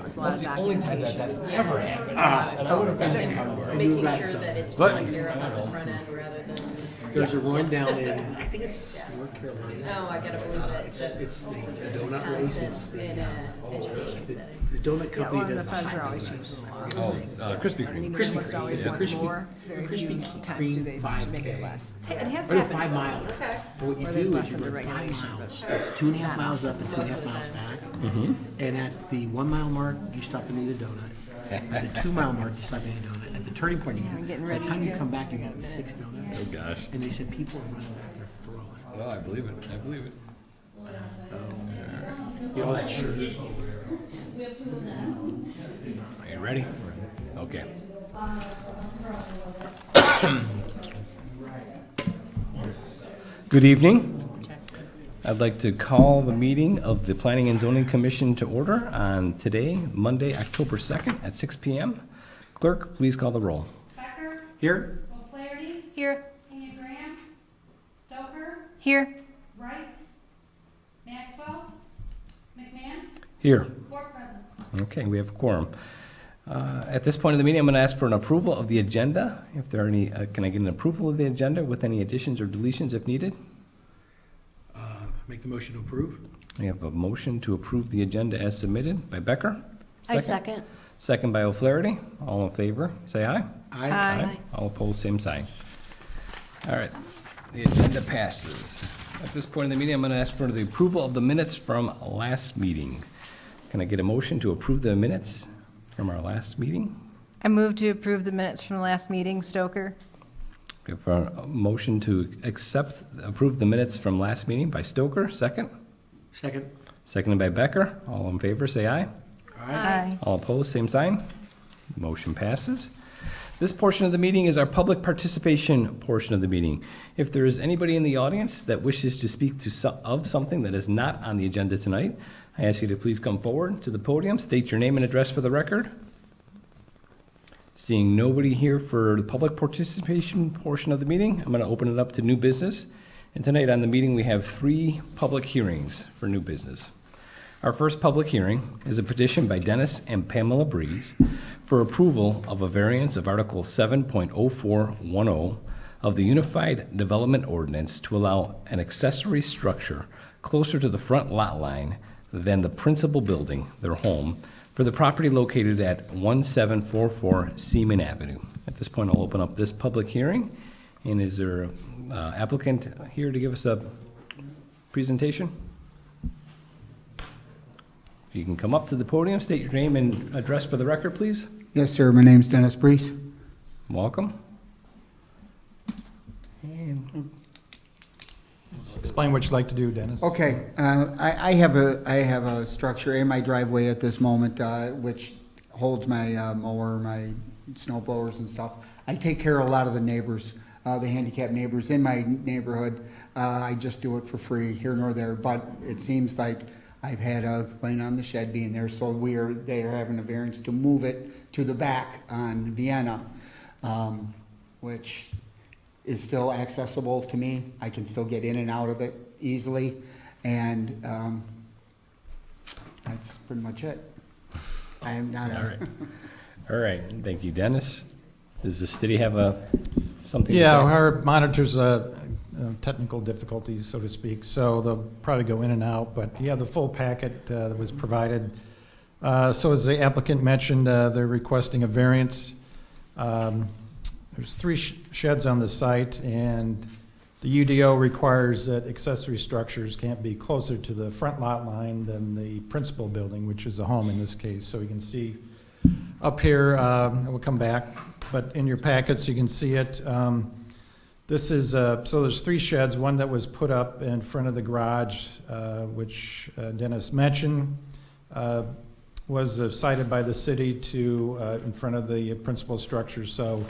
It's a lot That's of the only time that documentation. that's ever happened. And I So would have been they're making sure that it's But- going there on the front end rather than. There's a run down in, I think it's North Carolina. Oh, I gotta believe that. It's That's the donut race, it's constant in an education setting. the donut Yeah, company well, and the does the feds are hot always donuts. changing the law. Oh, Krispy Kreme. Krispy Almost Kreme, always yeah. want Krispy- more. Very Krispy few times do Kreme they 5K. make it less. It has Or the happened. 5 mile. Okay. But what you Or they've do is lessened you the run 5 regulation, miles. but It's 2.5 miles up and most 2.5 of the miles time. back. And at the 1 mile mark, you stop and eat a donut. At the 2 mile mark, you stop and eat a donut. At the turning point, you I'm eat getting it. By the ready time to you go. come back, you got 6 donuts. Oh, gosh. And they said people are running back, they're throwing. Well, I believe it. I believe it. You know, that sugar. Are you ready? Okay. Good evening. I'd like to call the meeting of the Planning and Zoning Commission to order on today, Monday, October 2nd at 6 p.m. Clerk, please call the roll. Becker, Here? O'Flaherty, Here. Kenya Graham, Stover, Here. Wright, Maxwell, McMahon, Here. 4 present. Okay, we have a quorum. At this point of the meeting, I'm going to ask for an approval of the agenda. If there are any, can I get an approval of the agenda with any additions or deletions if needed? Make the motion to approve? We have a motion to approve the agenda as submitted by Becker. I second. Second by O'Flaherty. All in favor, say aye. Aye. All opposed, same sign. All right, the agenda passes. At this point in the meeting, I'm going to ask for the approval of the minutes from last meeting. Can I get a motion to approve the minutes from our last meeting? I move to approve the minutes from the last meeting. Stoker. We have a motion to approve the minutes from last meeting by Stoker, second. Second? Seconded by Becker. All in favor, say aye. Aye. All opposed, same sign. Motion passes. This portion of the meeting is our public participation portion of the meeting. If there is anybody in the audience that wishes to speak of something that is not on the agenda tonight, I ask you to please come forward to the podium, state your name and address for the record. Seeing nobody here for the public participation portion of the meeting, I'm going to open it up to new business. And tonight on the meeting, we have 3 public hearings for new business. Our first public hearing is a petition by Dennis and Pamela Breeze for approval of a variance of Article 7.0410 of the Unified Development Ordinance to allow an accessory structure closer to the front lot line than the principal building, their home, for the property located at 1744 Seaman Avenue. At this point, I'll open up this public hearing. And is there an applicant here to give us a presentation? If you can come up to the podium, state your name and address for the record, please. Yes, sir. My name's Dennis Brees. Welcome. And Explain what you'd like to do, Dennis. Okay, I have a structure in my driveway at this moment, which holds my mower, my snow blowers and stuff. I take care of a lot of the neighbors, the handicapped neighbors in my neighborhood. I just do it for free, here nor there, but it seems like I've had a complaint on the shed being there, so they are having a variance to move it to the back on Vienna, which is still accessible to me. I can still get in and out of it easily, and that's pretty much it. I am not. All right. All right, thank you, Dennis. Does the city have something to say? Yeah, our monitors technical difficulties, so to speak, so they'll probably go in and out, but you have the full packet that was provided. So as the applicant mentioned, they're requesting a variance. There's 3 sheds on the site, and the UDO requires that accessory structures can't be closer to the front lot line than the principal building, which is a home in this case. So you can see up here, we'll come back, but in your packets you can see it. This is, so there's 3 sheds, one that was put up in front of the garage, which Dennis mentioned, was cited by the city to in front of the principal structure. So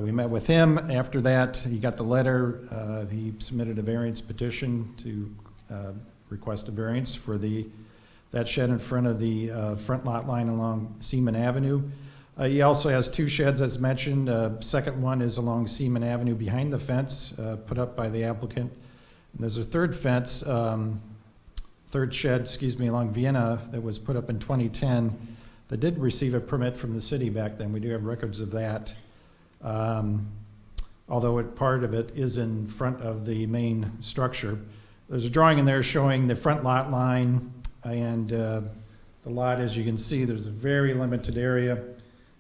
we met with him. After that, he got the letter. He submitted a variance petition to request a variance for that shed in front of the front lot line along Seaman Avenue. He also has 2 sheds, as mentioned. Second one is along Seaman Avenue behind the fence put up by the applicant. And there's a third shed, along Vienna that was put up in 2010 that did receive a permit from the city back then. We do have records of that. Although part of it is in front of the main structure. There's a drawing in there showing the front lot line and the lot. As you can see, there's a very limited area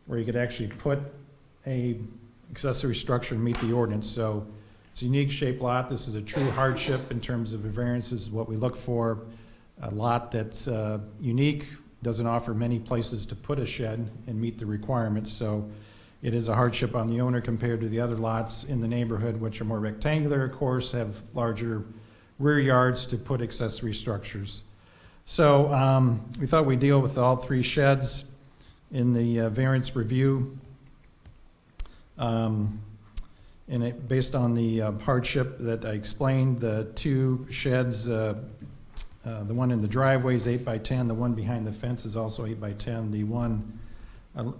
where you could actually put a accessory structure and meet the ordinance. So it's a unique shaped lot. This is a true hardship in terms of a variance. This is what we look for. A lot that's unique, doesn't offer many places to put a shed and meet the requirements. So it is a hardship on the owner compared to the other lots in the neighborhood, which are more rectangular, of course, have larger rear yards to put accessory structures. So we thought we'd deal with all 3 sheds in the variance review. Based on the hardship that I explained, the 2 sheds, the one in the driveway is 8 by 10, the one behind the fence is also 8 by 10. The one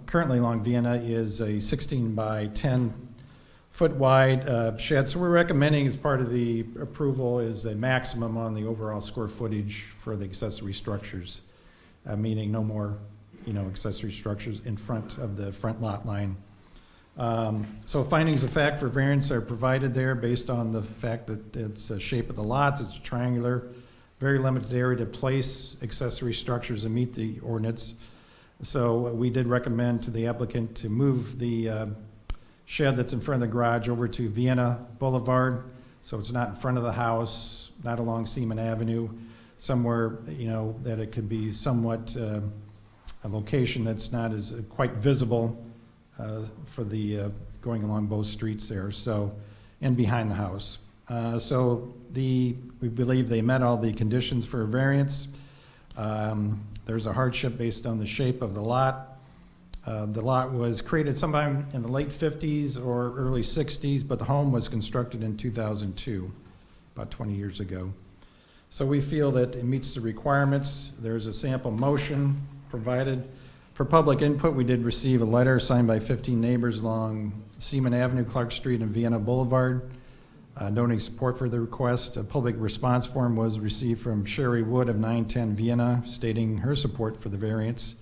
currently along Vienna is a 16 by 10 foot wide shed. So we're recommending as part of the approval is a maximum on the overall square footage for the accessory structures, meaning no more, accessory structures in front of the front lot line. So findings of fact for variance are provided there based on the fact that it's the shape of the lots, it's triangular, very limited area to place accessory structures and meet the ordinance. So we did recommend to the applicant to move the shed that's in front of the garage over to Vienna Boulevard, so it's not in front of the house, not along Seaman Avenue, somewhere, that it could be somewhat a location that's not as quite visible for the going along both streets there, so, and behind the house. We believe they met all the conditions for a variance. There's a hardship based on the shape of the lot. The lot was created sometime in the late 50s or early 60s, but the home was constructed in 2002, about 20 years ago. So we feel that it meets the requirements. There's a sample motion provided. For public input, we did receive a letter signed by 15 neighbors along Seaman Avenue, Clark Street, and Vienna Boulevard, donating support for the request. A public response form was received from Sherry Wood of 910 Vienna, stating her support for the variance.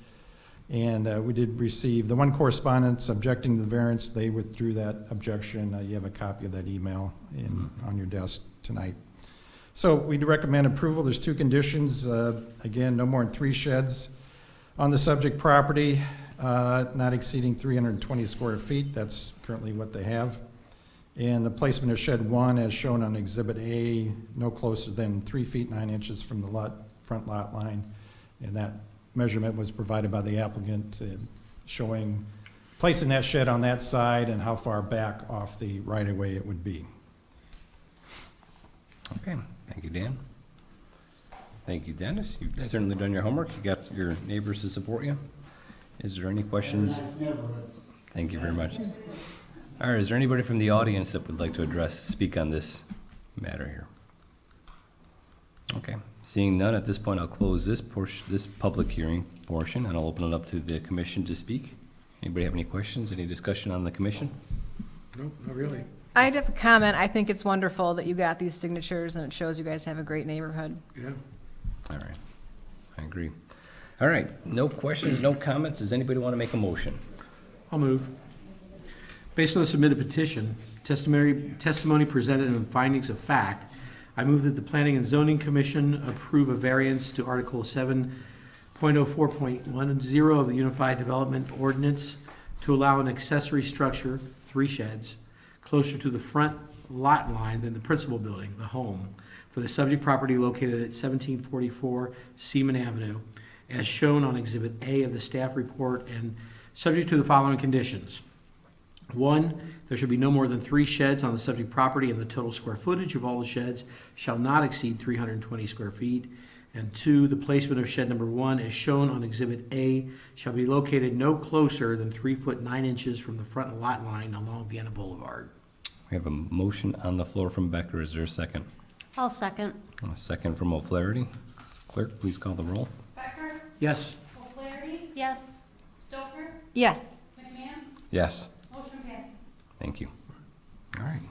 And we did receive the one correspondence objecting to the variance. They withdrew that objection. You have a copy of that email on your desk tonight. So we recommend approval. There's 2 conditions. Again, no more than 3 sheds on the subject property, not exceeding 320 square feet. That's currently what they have. And the placement of shed 1, as shown on Exhibit A, no closer than 3 feet 9 inches from the front lot line. And that measurement was provided by the applicant, showing placing that shed on that side and how far back off the right-of-way it would be. Okay, thank you, Dan. Thank you, Dennis. You've certainly done your homework. You got your neighbors to support you. Is there any questions? Thank you very much. All right, is there anybody from the audience that would like to speak on this matter here? Okay, seeing none, at this point, I'll close this public hearing portion, and I'll open it up to the commission to speak. Anybody have any questions, any discussion on the commission? No, not really. I have a comment. I think it's wonderful that you got these signatures, and it shows you guys have a great neighborhood. Yeah. All right, I agree. All right, no questions, no comments. Does anybody want to make a motion? I'll move. Based on the submitted petition, testimony presented and findings of fact, I move that the Planning and Zoning Commission approve a variance to Article 7.04.10 of the Unified Development Ordinance to allow an accessory structure, 3 sheds, closer to the front lot line than the principal building, the home, for the subject property located at 1744 Seaman Avenue, as shown on Exhibit A of the staff report, and subject to the following conditions. 1, there should be no more than 3 sheds on the subject property, and the total square footage of all the sheds shall not exceed 320 square feet. And 2, the placement of shed number 1, as shown on Exhibit A, shall be located no closer than 3 foot 9 inches from the front lot line along Vienna Boulevard. We have a motion on the floor from Becker. Is there a second? I'll second. A second from O'Flaherty. Clerk, please call the roll. Becker, Yes. O'Flaherty, Yes. Stoker, Yes. McMahon, Yes. motion passes. Thank you. All right.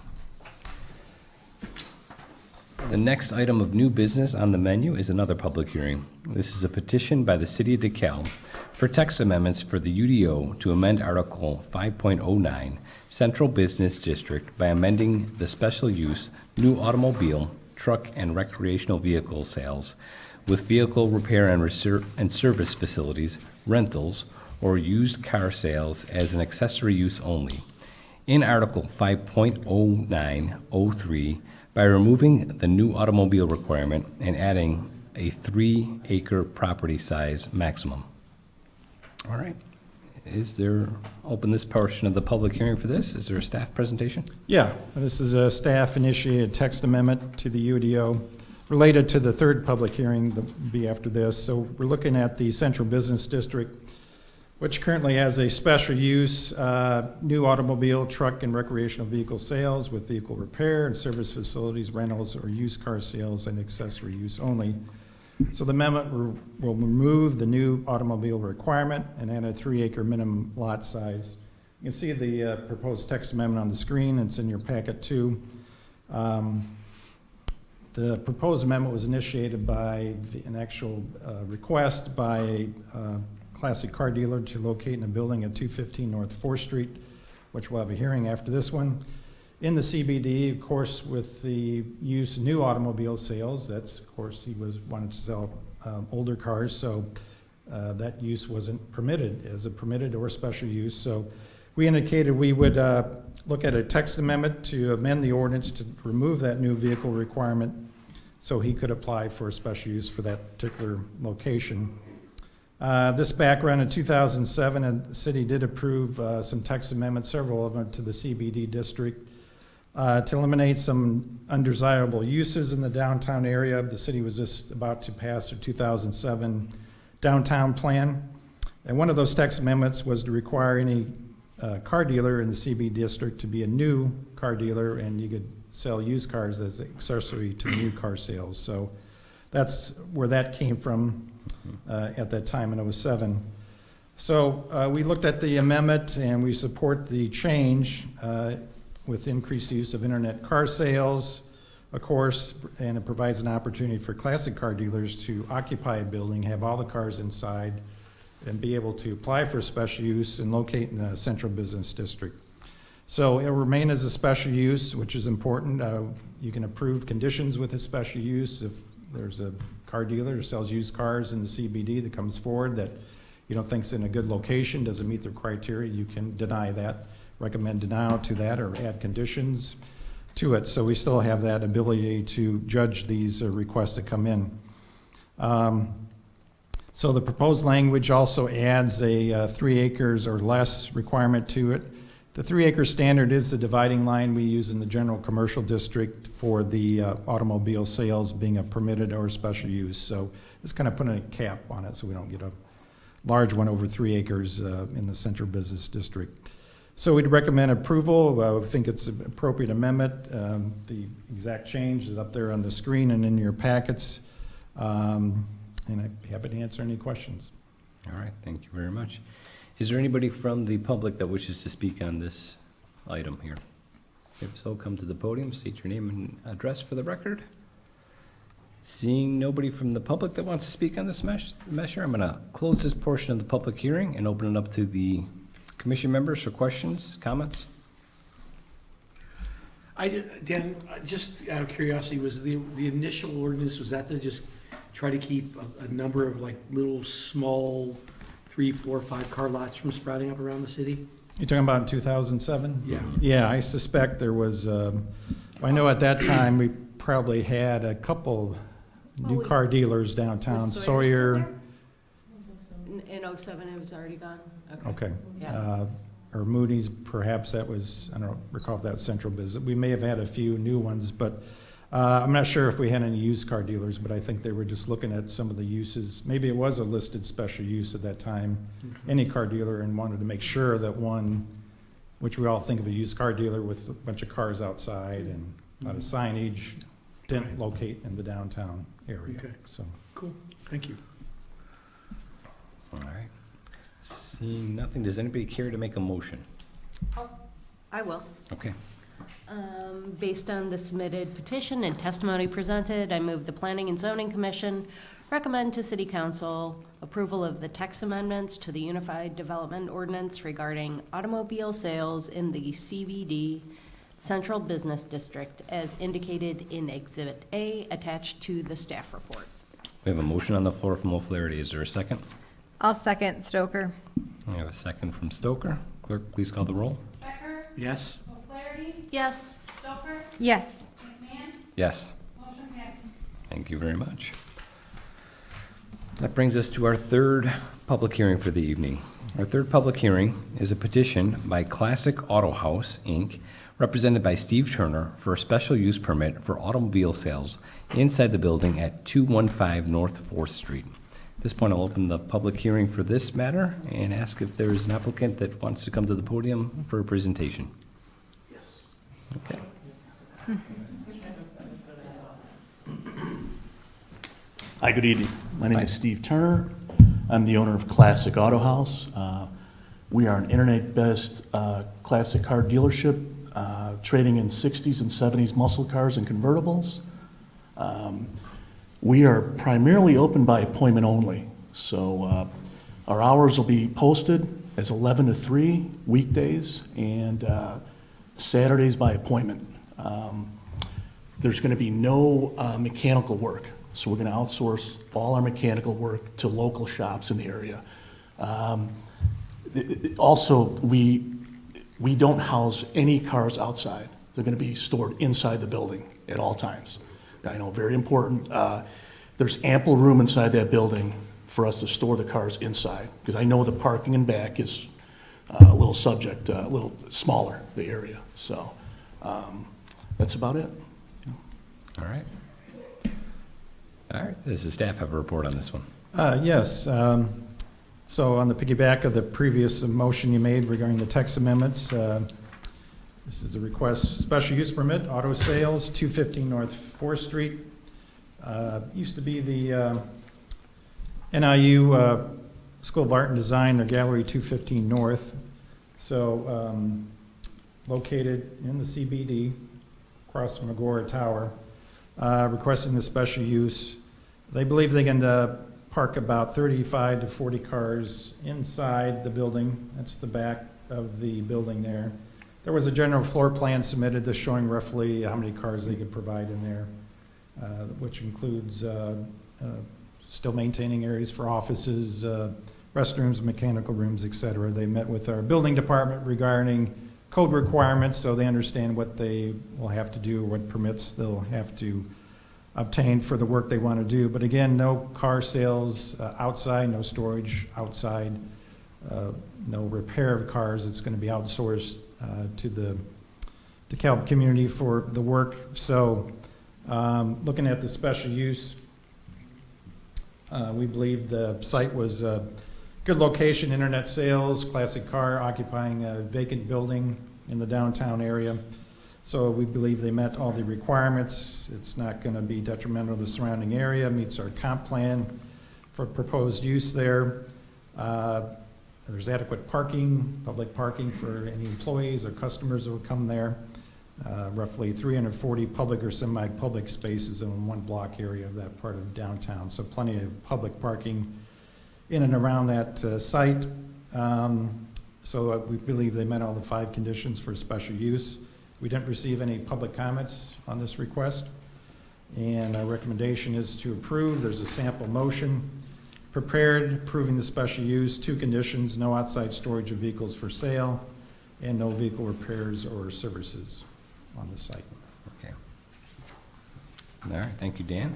The next item of new business on the menu is another public hearing. This is a petition by the City of DeKalb for text amendments for the UDO to amend Article 5.09, Central Business District by amending the special use new automobile, truck, and recreational vehicle sales with vehicle repair and service facilities, rentals, or used car sales as an accessory use only. In Article 5.0903, by removing the new automobile requirement and adding a 3-acre property size maximum. All right. Open this portion of the public hearing for this. Is there a staff presentation? Yeah, this is a staff-initiated text amendment to the UDO related to the third public hearing that will be after this. So we're looking at the Central Business District, which currently has a special use, new automobile, truck, and recreational vehicle sales with vehicle repair and service facilities, rentals, or used car sales and accessory use only. So the amendment will remove the new automobile requirement and add a 3-acre minimum lot size. You can see the proposed text amendment on the screen. It's in your packet too. The proposed amendment was initiated by an actual request by a classic car dealer to locate in a building at 215 North 4th Street, which we'll have a hearing after this one. In the CBD, of course, with the use of new automobile sales, that's, of course, he wanted to sell older cars, so that use wasn't permitted as a permitted or special use. So we indicated we would look at a text amendment to amend the ordinance to remove that new vehicle requirement so he could apply for a special use for that particular location. This background, in 2007, the city did approve some text amendments, several of them to the CBD district, to eliminate some undesirable uses in the downtown area. The city was just about to pass their 2007 downtown plan. And one of those text amendments was to require any car dealer in the CBD district to be a new car dealer, and you could sell used cars as accessory to new car sales. So that's where that came from at that time in 2007. So we looked at the amendment and we support the change with increased use of internet car sales, of course, and it provides an opportunity for classic car dealers to occupy a building, have all the cars inside, and be able to apply for special use and locate in the Central Business District. So it will remain as a special use, which is important. You can approve conditions with a special use. If there's a car dealer who sells used cars in the CBD that comes forward that you don't think is in a good location, doesn't meet their criteria, you can deny that, recommend denial to that, or add conditions to it. So we still have that ability to judge these requests that come in. So the proposed language also adds a 3 acres or less requirement to it. The 3-acre standard is the dividing line we use in the general commercial district for the automobile sales being a permitted or special use. So it's kind of putting a cap on it so we don't get a large one over 3 acres in the Central Business District. So we'd recommend approval. I think it's an appropriate amendment. The exact change is up there on the screen and in your packets. And I'd be happy to answer any questions. All right, thank you very much. Is there anybody from the public that wishes to speak on this item here? If so, come to the podium, state your name and address for the record. Seeing nobody from the public that wants to speak on this measure, I'm going to close this portion of the public hearing and open it up to the commission members for questions, comments. Dan, just out of curiosity, was the initial ordinance, was that to just try to keep a number of like little small 3, 4, 5 car lots from sprouting up around the city? You're talking about in 2007? Yeah. Yeah, I suspect there was, I know at that time we probably had a couple new car dealers downtown. Was Sawyer Sawyer, In 07, it was already gone? okay. Yeah. Or Moody's, perhaps that was, I don't recall if that was Central Business. We may have had a few new ones, but I'm not sure if we had any used car dealers, but I think they were just looking at some of the uses. Maybe it was a listed special use at that time, any car dealer, and wanted to make sure that one, which we all think of a used car dealer with a bunch of cars outside and a lot of signage, didn't locate in the downtown area. Okay. So, Cool, thank you. All right. Seeing nothing, does anybody care to make a motion? I will. Okay. Based on the submitted petition and testimony presented, I move the Planning and Zoning Commission recommend to City Council approval of the text amendments to the Unified Development Ordinance regarding automobile sales in the CBD Central Business District as indicated in Exhibit A attached to the staff report. We have a motion on the floor from O'Flaherty. Is there a second? I'll second Stoker. We have a second from Stoker. Clerk, please call the roll. Becker, Yes? O'Flaherty, Yes. Stover, Yes. McMahon, Yes. motion passes. Thank you very much. That brings us to our third public hearing for the evening. Our third public hearing is a petition by Classic Auto House, Inc., represented by Steve Turner, for a special use permit for automobile sales inside the building at 215 North 4th Street. At this point, I'll open the public hearing for this matter and ask if there is an applicant that wants to come to the podium for a presentation. Yes. Okay. Hi, good evening. My name is Steve Turner. I'm the owner of Classic Auto House. We are an internet-based classic car dealership, trading in 60s and 70s muscle cars and convertibles. We are primarily open by appointment only. So our hours will be posted as 11 to 3 weekdays and Saturdays by appointment. There's going to be no mechanical work. So we're going to outsource all our mechanical work to local shops in the area. Also, we don't house any cars outside. They're going to be stored inside the building at all times. I know, very important. There's ample room inside that building for us to store the cars inside, because I know the parking in back is a little smaller, the area. So that's about it. All right. All right. Does the staff have a report on this one? Yes. So on the piggyback of the previous motion you made regarding the text amendments, this is a request, special use permit, auto sales, 215 North 4th Street. Used to be the NIU School of Art and Design, their Gallery 215 North. So located in the CBD, across from Agora Tower, requesting the special use. They believe they can park about 35 to 40 cars inside the building. That's the back of the building there. There was a general floor plan submitted that's showing roughly how many cars they could provide in there, which includes still maintaining areas for offices, restrooms, mechanical rooms, et cetera. They met with our building department regarding code requirements, so they understand what they will have to do, what permits they'll have to obtain for the work they want to do. But again, no car sales outside, no storage outside, no repair of cars. It's going to be outsourced to the DeKalb community for the work. So looking at the special use, we believe the site was a good location, internet sales, classic car occupying a vacant building in the downtown area. So we believe they met all the requirements. It's not going to be detrimental to the surrounding area, meets our comp plan for proposed use there. There's adequate parking, public parking for any employees or customers that will come there. Roughly 340 public or semi-public spaces in one block area of that part of downtown. So plenty of public parking in and around that site. So we believe they met all the 5 conditions for special use. We didn't receive any public comments on this request, and our recommendation is to approve. There's a sample motion prepared approving the special use, 2 conditions: no outside storage of vehicles for sale, and no vehicle repairs or services on the site. Okay. All right, thank you, Dan.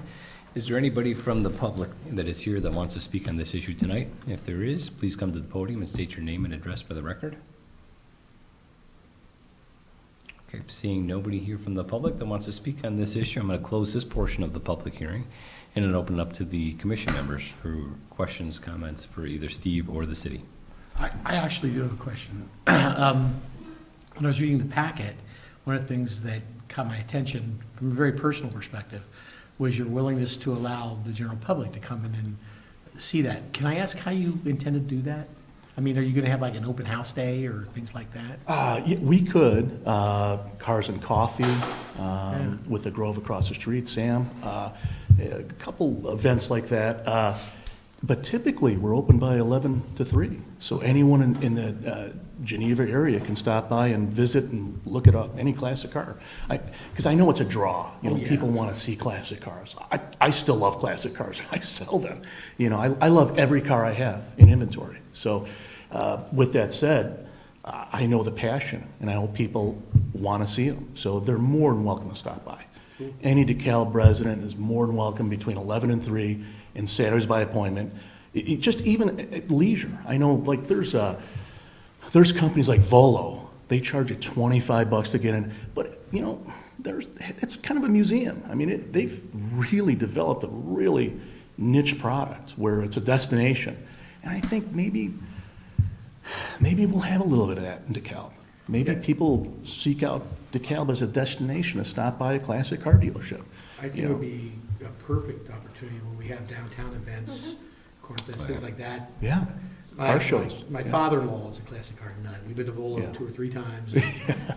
Is there anybody from the public that is here that wants to speak on this issue tonight? If there is, please come to the podium and state your name and address for the record. Okay, seeing nobody here from the public that wants to speak on this issue, I'm going to close this portion of the public hearing and then open it up to the commission members for questions, comments for either Steve or the city. I actually do have a question. When I was reading the packet, one of the things that caught my attention from a very personal perspective was your willingness to allow the general public to come in and see that. Can I ask how you intend to do that? I mean, are you gonna have like an open house day or things like that? Yeah, we could, Cars and Coffee, with the Grove across the street, Sam, a couple events like that. But typically, we're open by 11 to 3, so anyone in the Geneva area can stop by and visit and look at any classic car. Because I know it's a draw, you know, Oh, yeah. people want to see classic cars. I still love classic cars, I sell them. You know, I love every car I have in inventory. So with that said, I know the passion, and I know people want to see them, so they're more than welcome to stop by. Any DeKalb resident is more than welcome between 11 and 3, and Saturdays by appointment. Just even at leisure. I know, like, there's companies like Volo, they charge you $25 to get in, but, you know, it's kind of a museum. I mean, they've really developed a really niche product where it's a destination. And I think maybe we'll have a little bit of that in DeKalb. Maybe people seek out DeKalb as a destination to stop by a classic car dealership. I think you it know. would be a perfect opportunity when we have downtown events, Corpus, things like that. Yeah, car shows. My Yeah. father-in-law is a classic car nut. We've been to Volo Yeah. 2 or 3 times.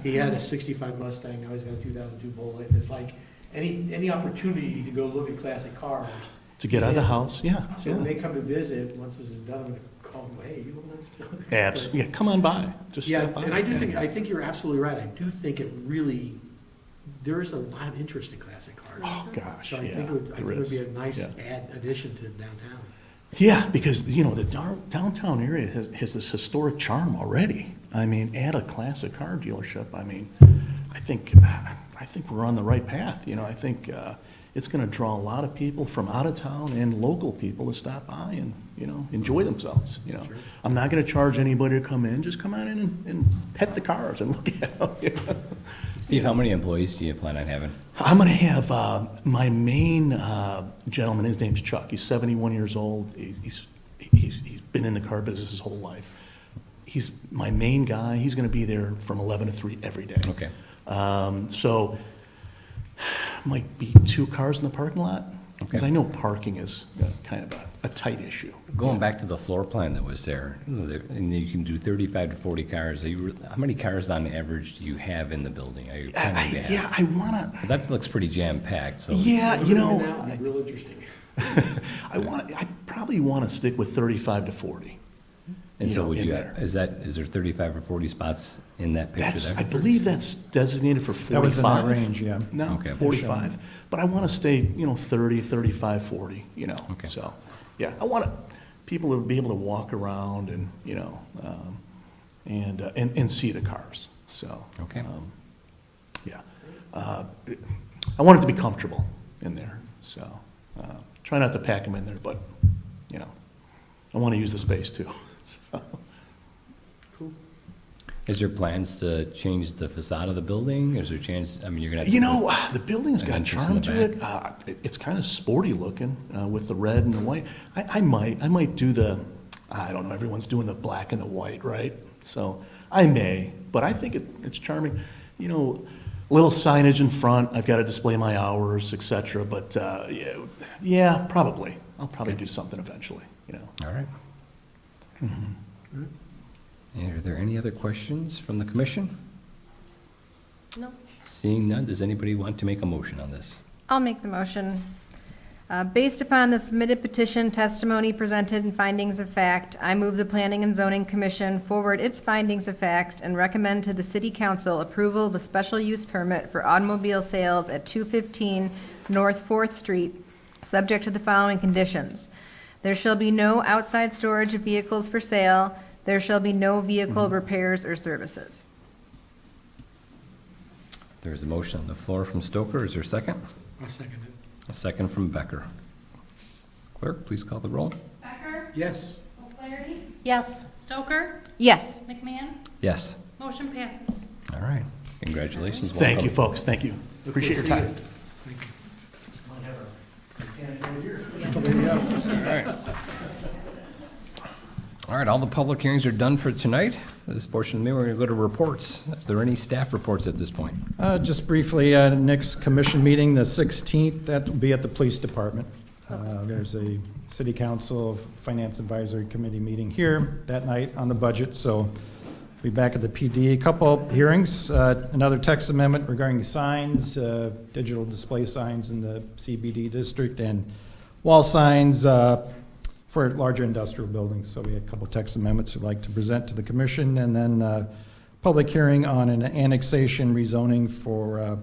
He had a 65 Mustang, now he's got a 2002 Bullet, and it's like, any opportunity to go look at classic cars. To get out of the house, yeah, So when yeah. they come to visit, once this is done, I'm gonna call them, hey, you want to? Yeah, come on by, just Yeah, stop by. and I think you're absolutely right. I do think it really, there is a lot of interest in classic cars. Oh, gosh, So I yeah, think it would there is. be a nice Yeah. addition to downtown. Yeah, because, you know, the downtown area has this historic charm already. I mean, add a classic car dealership, I mean, I think we're on the right path, you know, I think it's gonna draw a lot of people from out of town and local people to stop by and, you know, enjoy themselves, you know. Sure. I'm not gonna charge anybody to come in, just come on in and pet the cars and look at them, you know. Steve, how many employees do you plan on having? I'm going to have my main gentleman, his name's Chuck. He's 71 years old. He's been in the car business his whole life. He's my main guy. He's going to be there from 11 to 3 every day. Okay. So might be 2 cars in the parking lot, because Okay. I know parking is kind of a tight issue. Going back to the floor plan that was there, and you can do 35 to 40 cars. How many cars on average do you have in the building? Are you planning to have? Yeah, I want to. That looks pretty jam-packed, so. Yeah, you know, That would be real interesting. I probably want to stick with 35 to 40. And you so know, would in you, there. is there 35 or 40 spots in that picture That's, there? I believe that's designated for 45. That was in that range, yeah. No, Okay. 45. But I want to stay, you know, 30, 35, 40, you know. Okay. So, yeah, I want people to be able to walk around and, you know, and see the cars. So, Okay. yeah. I want it to be comfortable in there. So, try not to pack them in there, but, you know, I want to use the space too. So. Is there plans to change the facade of the building? Is there a chance, I mean, you're gonna have to. You know, the building's an got entrance charm in to the it. It's kind of sporty looking with the red and the white. I might do I don't know, everyone's doing the black and the white, right? So I may, but I think it's charming. You know, little signage in front, I've got to display my hours, et cetera, but yeah, probably. I'll probably do something eventually, you know. All right. Mm-hmm. And are there any other questions from the commission? No. Seeing none, does anybody want to make a motion on this? I'll make the motion. Based upon the submitted petition, testimony presented, and findings of fact, I move the Planning and Zoning Commission forward its findings of fact and recommend to the City Council approval of a special use permit for automobile sales at 215 North 4th Street, subject to the following conditions. There shall be no outside storage of vehicles for sale. There shall be no vehicle repairs or services. There is a motion on the floor from Stoker. Is there a second? I'll second it. A second from Becker. Clerk, please call the roll. Becker? Yes. O'Flaherty? Yes. Stoker? Yes. McMahon? Yes. Motion passes. All right. Congratulations. Thank you, Welcome. folks. Thank you. Look Appreciate your forward to time. seeing you. All right, all the public hearings are done for tonight. This portion of the meeting, we're going to go to reports. Is there any staff reports at this point? Just briefly, next commission meeting, the 16th, that will be at the police department. There's a City Council Finance Advisory Committee meeting here that night on the budget, so be back at the PD. A couple hearings, another text amendment regarding signs, digital display signs in the CBD district, and wall signs for larger industrial buildings. So we had a couple text amendments we'd like to present to the commission, and then public hearing on an annexation rezoning for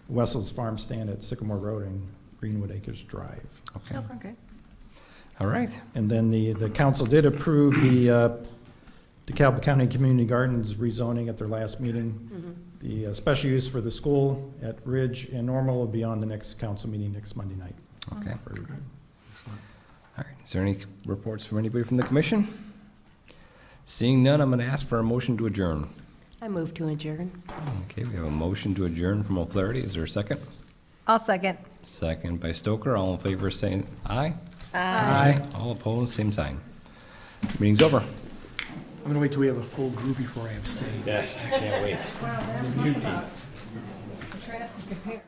Wessel's Farm Stand at Sycamore Road and Greenwood Acres Drive. Okay. Okay. All right. And then the council did approve the DeKalb County Community Gardens rezoning at their last meeting. The special use for the school at Ridge and Normal will be on the next council meeting next Monday night. Okay. For review. All right. Is there any reports from anybody from the commission? Seeing none, I'm going to ask for a motion to adjourn. I move to adjourn. Okay, we have a motion to adjourn from O'Flaherty. Is there a second? I'll second. Second by Stoker. All in favor saying aye. Aye. All opposed, same sign. Meeting's over. I'm gonna wait till we have a full group before I abstain. Yes, I can't wait. Contrasted compare.